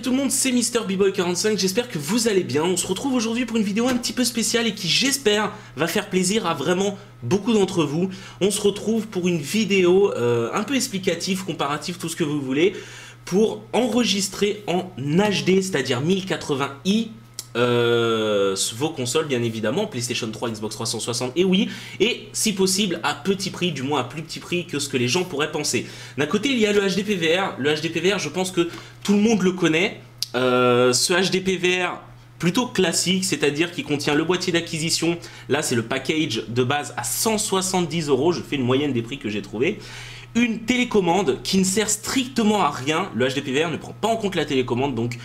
tout le monde, c'est MrBboy45, j'espère que vous allez bien. On se retrouve aujourd'hui pour une vidéo un petit peu spéciale et qui, j'espère, va faire plaisir à vraiment beaucoup d'entre vous. On se retrouve pour une vidéo un peu explicative, comparative, tout ce que vous voulez, pour enregistrer en HD, c'est-à-dire 1080i, vos consoles bien évidemment, PlayStation 3, Xbox 360 et oui, et si possible à petit prix, du moins à plus petit prix que ce que les gens pourraient penser. D'un côté il y a le HDPVR, je pense que tout le monde le connaît, ce HDPVR plutôt classique, c'est-à-dire qui contient le boîtier d'acquisition, là c'est le package de base à 170 €, je fais une moyenne des prix que j'ai trouvé. Une télécommande qui ne sert strictement à rien, le HDPVR ne prend pas en compte la télécommande, donc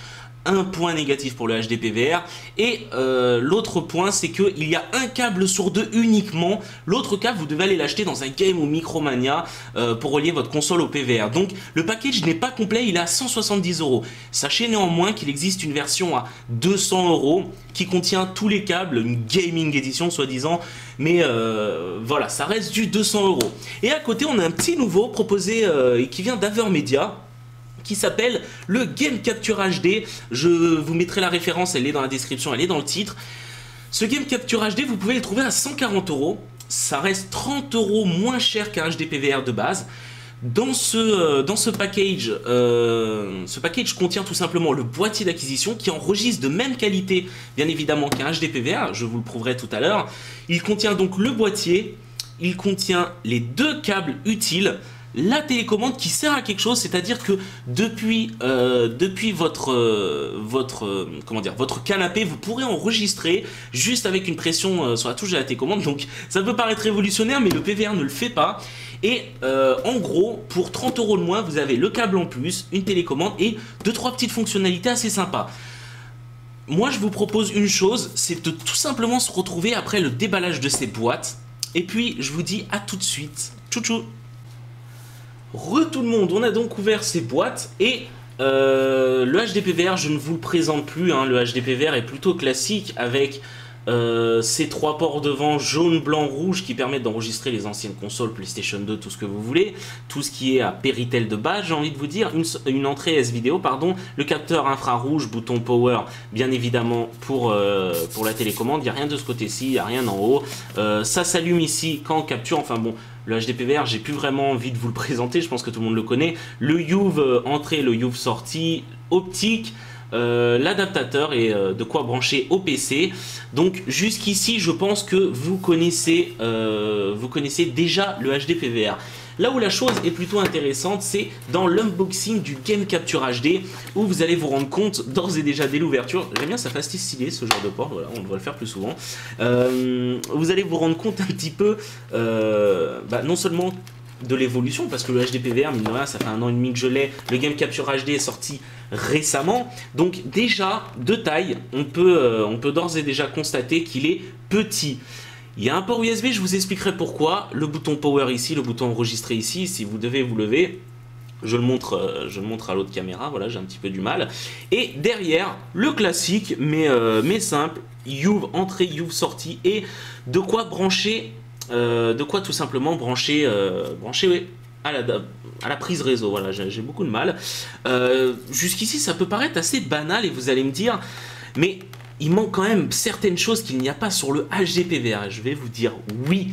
un point négatif pour le HDPVR. Et l'autre point, c'est qu'il y a un câble sur deux uniquement. L'autre câble, vous devez aller l'acheter dans un game ou Micromania pour relier votre console au PVR. Donc le package n'est pas complet, il est à 170 €. Sachez néanmoins qu'il existe une version à 200 € qui contient tous les câbles, une gaming edition soi-disant. Mais voilà, ça reste du 200 €. Et à côté, on a un petit nouveau proposé qui vient d'Avermedia, qui s'appelle le Game Capture HD. Je vous mettrai la référence, elle est dans la description, elle est dans le titre. Ce Game Capture HD, vous pouvez le trouver à 140 €. Ça reste 30 € moins cher qu'un HDPVR de base. Dans ce package contient tout simplement le boîtier d'acquisition qui enregistre de même qualité, bien évidemment, qu'un HDPVR, je vous le prouverai tout à l'heure. Il contient donc le boîtier, il contient les deux câbles utiles, la télécommande qui sert à quelque chose, c'est-à-dire que depuis votre canapé, vous pourrez enregistrer juste avec une pression sur la touche de la télécommande. Donc ça peut paraître révolutionnaire, mais le PVR ne le fait pas. Et en gros, pour 30 € de moins, vous avez le câble en plus, une télécommande et 2-3 petites fonctionnalités assez sympas. Moi, je vous propose une chose, c'est de tout simplement se retrouver après le déballage de ces boîtes. Et puis, je vous dis à tout de suite. Tchou tchou. Tout le monde, on a donc ouvert ces boîtes et le HDPVR, je ne vous le présente plus, hein, le HDPVR est plutôt classique avec ces trois ports devant jaune, blanc, rouge qui permettent d'enregistrer les anciennes consoles, PlayStation 2, tout ce que vous voulez, tout ce qui est à Péritel de base, j'ai envie de vous dire, une entrée S-Vidéo, pardon, le capteur infrarouge, bouton power, bien évidemment pour la télécommande, il n'y a rien de ce côté-ci, il n'y a rien en haut, ça s'allume ici quand on capture, enfin bon, le HDPVR, j'ai plus vraiment envie de vous le présenter, je pense que tout le monde le connaît, le UV entrée, le UV sortie, optique, l'adaptateur et de quoi brancher au PC. Donc jusqu'ici je pense que vous connaissez déjà le HDPVR. Là où la chose est plutôt intéressante, c'est dans l'unboxing du Game Capture HD, où vous allez vous rendre compte d'ores et déjà dès l'ouverture, j'aime bien, ça fait assez stylé ce genre de port, voilà, on devrait le faire plus souvent, vous allez vous rendre compte un petit peu, non seulement de l'évolution, parce que le HDPVR, mine de rien, ça fait 1 an et demi que je l'ai, le Game Capture HD est sorti récemment, donc déjà de taille, on peut d'ores et déjà constater qu'il est petit. Il y a un port USB, je vous expliquerai pourquoi, le bouton power ici, le bouton enregistrer ici, si vous devez vous lever, je le montre à l'autre caméra, voilà, j'ai un petit peu du mal, et derrière, le classique, mais simple, UV entrée, UV sortie, et de quoi brancher, tout simplement brancher oui, à la prise réseau, voilà, j'ai beaucoup de mal. Jusqu'ici, ça peut paraître assez banal et vous allez me dire, mais il manque quand même certaines choses qu'il n'y a pas sur le HDPVR. Je vais vous dire oui.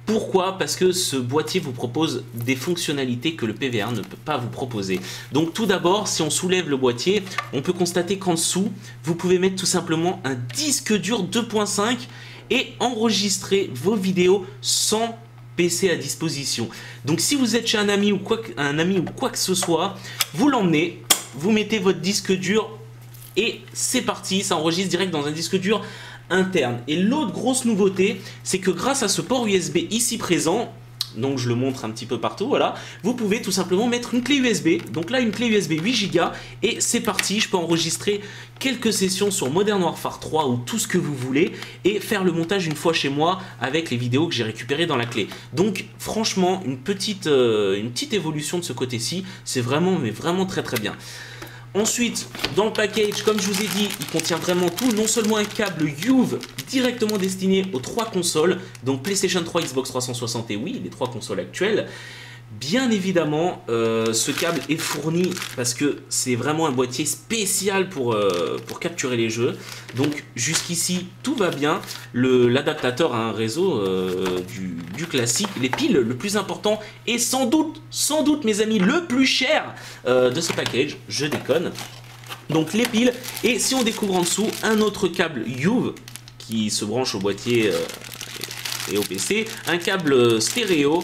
Pourquoi? Parce que ce boîtier vous propose des fonctionnalités que le PVR ne peut pas vous proposer. Donc tout d'abord, si on soulève le boîtier, on peut constater qu'en dessous, vous pouvez mettre tout simplement un disque dur 2.5 et enregistrer vos vidéos sans PC à disposition. Donc si vous êtes chez un ami ou quoi que ce soit, vous l'emmenez, vous mettez votre disque dur et c'est parti, ça enregistre direct dans un disque dur interne. Et l'autre grosse nouveauté, c'est que grâce à ce port USB ici présent, donc je le montre un petit peu partout, voilà, vous pouvez tout simplement mettre une clé USB, donc là une clé USB 8 Go, et c'est parti, je peux enregistrer quelques sessions sur Modern Warfare 3 ou tout ce que vous voulez, et faire le montage une fois chez moi avec les vidéos que j'ai récupérées dans la clé. Donc franchement, une petite évolution de ce côté-ci, c'est vraiment, mais vraiment très très bien. Ensuite, dans le package, comme je vous ai dit, il contient vraiment tout, non seulement un câble UV directement destiné aux 3 consoles, donc PlayStation 3, Xbox 360 et oui, les 3 consoles actuelles, Bien évidemment, ce câble est fourni parce que c'est vraiment un boîtier spécial pour capturer les jeux. Donc jusqu'ici, tout va bien. L'adaptateur a un réseau du classique. Les piles, le plus important et sans doute mes amis, le plus cher de ce package. Je déconne. Donc les piles, et si on découvre en dessous un autre câble UV qui se branche au boîtier et au PC, un câble stéréo,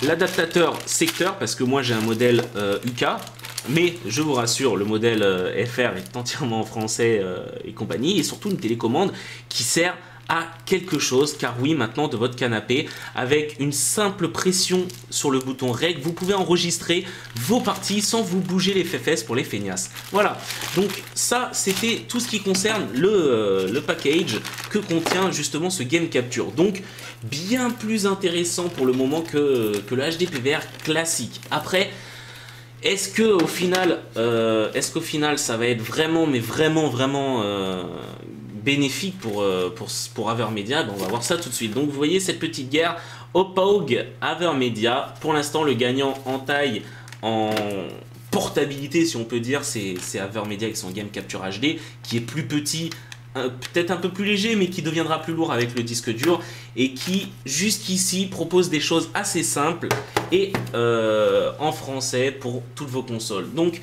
l'adaptateur secteur, parce que moi j'ai un modèle UK, mais je vous rassure, le modèle FR est entièrement en français et compagnie, et surtout une télécommande qui sert à quelque chose, car oui, maintenant de votre canapé, avec une simple pression sur le bouton REC, vous pouvez enregistrer vos parties sans vous bouger les fesses pour les feignasses. Voilà, donc ça c'était tout ce qui concerne le package que contient justement ce Game Capture. Donc bien plus intéressant pour le moment que le HD PVR classique. Après, est-ce que au final ça va être vraiment, mais vraiment bénéfique pour Avermedia? Ben, on va voir ça tout de suite. Donc vous voyez cette petite guerre Hauppauge Avermedia. Pour l'instant, le gagnant en taille, en portabilité si on peut dire, c'est Avermedia avec son Game Capture HD qui est plus petit, peut-être un peu plus léger, mais qui deviendra plus lourd avec le disque dur et qui jusqu'ici propose des choses assez simples et en français pour toutes vos consoles. Donc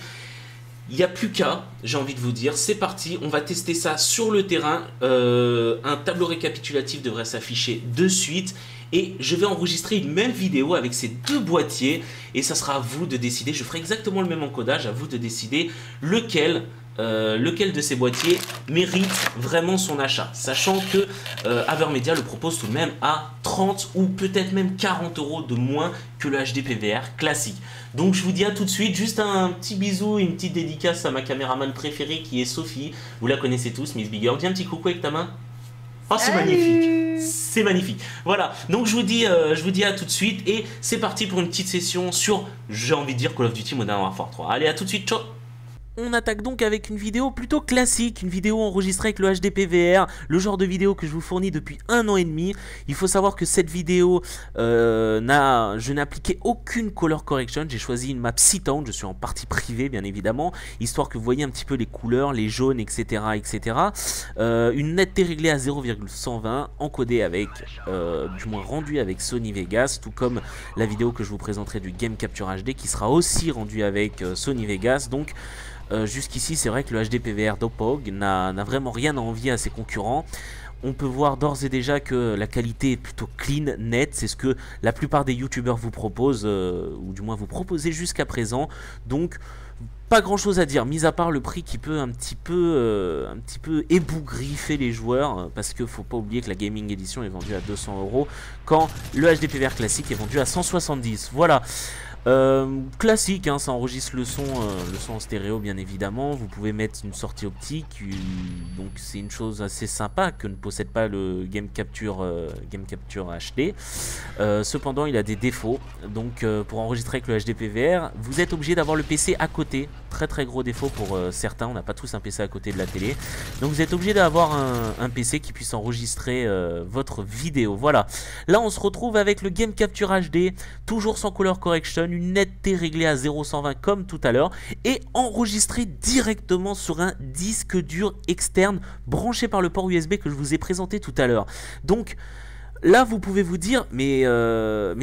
il n'y a plus qu'à, j'ai envie de vous dire, c'est parti, on va tester ça sur le terrain. Un tableau récapitulatif devrait s'afficher de suite et je vais enregistrer une même vidéo avec ces deux boîtiers et ça sera à vous de décider. Je ferai exactement le même encodage, à vous de décider lequel de ces boîtiers mérite vraiment son achat, sachant que Avermedia le propose tout de même à 30 ou peut-être même 40 € de moins que le HD PVR classique. Donc je vous dis à tout de suite, juste un petit bisou, une petite dédicace à ma caméraman préférée qui est Sophie, vous la connaissez tous, Miss Bigger. Dis un petit coucou avec ta main. Oh, c'est magnifique, c'est magnifique. Voilà, donc je vous dis à tout de suite et c'est parti pour une petite session sur, j'ai envie de dire, Call of Duty Modern Warfare 3. Allez, à tout de suite, ciao. On attaque donc avec une vidéo plutôt classique, une vidéo enregistrée avec le HD PVR, le genre de vidéo que je vous fournis depuis 1 an et demi. Il faut savoir que cette vidéo, je n'ai appliqué aucune color correction, j'ai choisi une map C-Town, je suis en partie privée bien évidemment, histoire que vous voyez un petit peu les couleurs, les jaunes, etc. etc. Une netteté réglée à 0,120, encodée avec, du moins rendue avec Sony Vegas, tout comme la vidéo que je vous présenterai du Game Capture HD qui sera aussi rendue avec Sony Vegas. Donc jusqu'ici, c'est vrai que le HD PVR d'Hauppauge n'a vraiment rien à envier à ses concurrents. On peut voir d'ores et déjà que la qualité est plutôt clean, nette. C'est ce que la plupart des youtubeurs vous proposent, ou du moins vous proposez jusqu'à présent. Donc, pas grand chose à dire, mis à part le prix qui peut un petit peu ébougrifer les joueurs, parce qu'il faut pas oublier que la Gaming Edition est vendue à 200 € quand le HD PVR classique est vendu à 170. Voilà. Classique, hein, ça enregistre le son en stéréo bien évidemment. Vous pouvez mettre une sortie optique, donc c'est une chose assez sympa que ne possède pas le Game Capture HD. Cependant il a des défauts, donc pour enregistrer avec le HD PVR vous êtes obligé d'avoir le PC à côté. Très gros défaut pour certains, on n'a pas tous un PC à côté de la télé, donc vous êtes obligé d'avoir un PC qui puisse enregistrer votre vidéo. Voilà, là on se retrouve avec le Game Capture HD, toujours sans color correction, une netteté réglée à 0,120 comme tout à l'heure et enregistré directement sur un disque dur externe branché par le port USB que je vous ai présenté tout à l'heure. Donc là vous pouvez vous dire mais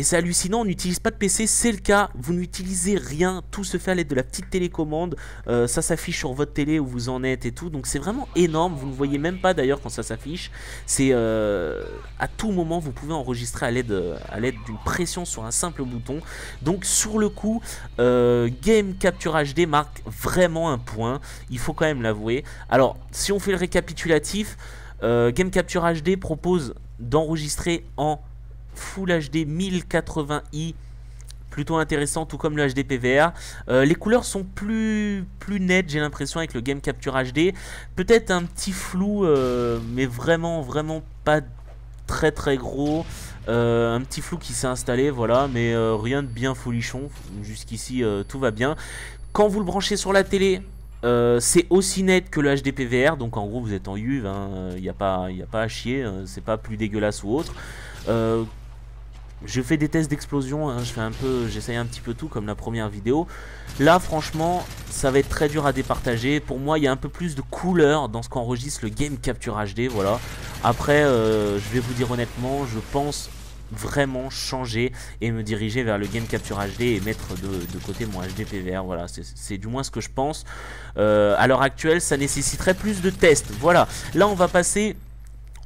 c'est hallucinant, on n'utilise pas de PC. C'est le cas, vous n'utilisez rien, tout se fait à l'aide de la petite télécommande, ça s'affiche sur votre télé où vous en êtes et tout, donc c'est vraiment énorme. Vous ne voyez même pas d'ailleurs quand ça s'affiche, c'est à tout moment vous pouvez enregistrer à l'aide d'une pression sur un simple bouton. Donc sur le coup Game Capture HD marque vraiment un point, il faut quand même l'avouer. Alors si on fait le récapitulatif, Game Capture HD propose d'enregistrer en Full HD 1080i, plutôt intéressant, tout comme le HD PVR. Les couleurs sont plus nettes, j'ai l'impression, avec le Game Capture HD. Peut-être un petit flou, mais vraiment pas très gros. Un petit flou qui s'est installé, voilà, mais rien de bien folichon. Jusqu'ici tout va bien. Quand vous le branchez sur la télé, c'est aussi net que le HD PVR, donc en gros vous êtes en UV, il n'y a pas à chier, c'est pas plus dégueulasse ou autre. Je fais des tests d'explosion, hein, j'essaye un petit peu tout comme la première vidéo. Là franchement ça va être très dur à départager. Pour moi il y a un peu plus de couleur dans ce qu'enregistre le Game Capture HD, voilà. Après je vais vous dire honnêtement, je pense vraiment changer et me diriger vers le Game Capture HD et mettre de côté mon HD PVR, voilà, c'est du moins ce que je pense. À l'heure actuelle ça nécessiterait plus de tests, voilà. Là on va passer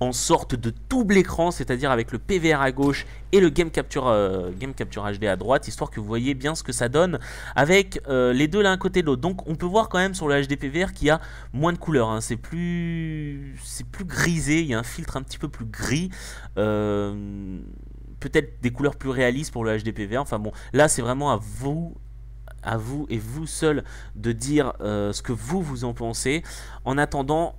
en sorte de double écran, c'est-à-dire avec le PVR à gauche et le Game Capture HD à droite, histoire que vous voyez bien ce que ça donne avec les deux l'un côté de l'autre. Donc on peut voir quand même sur le HD PVR qu'il y a moins de couleurs, hein. C'est plus grisé, il y a un filtre un petit peu plus gris, peut-être des couleurs plus réalistes pour le HD PVR. Enfin bon, là c'est vraiment à vous et vous seul de dire ce que vous en pensez. En attendant,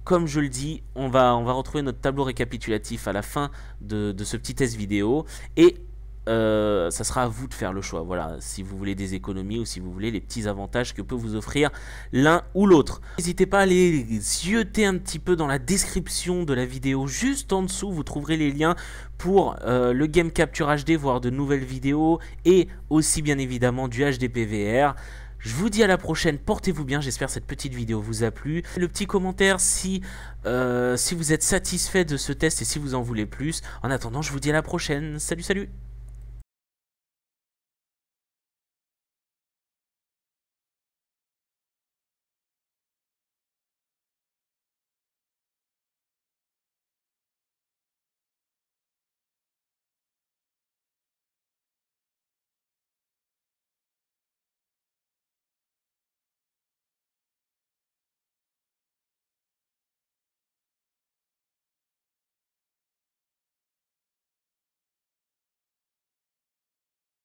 comme je le dis, on va retrouver notre tableau récapitulatif à la fin de ce petit test vidéo. Et ça sera à vous de faire le choix. Voilà, si vous voulez des économies ou si vous voulez les petits avantages que peut vous offrir l'un ou l'autre. N'hésitez pas à aller zioter un petit peu dans la description de la vidéo. Juste en dessous, vous trouverez les liens pour le Game Capture HD, voire de nouvelles vidéos. Et aussi bien évidemment du HD PVR. Je vous dis à la prochaine, portez-vous bien, j'espère que cette petite vidéo vous a plu. Le petit commentaire si vous êtes satisfait de ce test et si vous en voulez plus. En attendant, je vous dis à la prochaine. Salut, salut!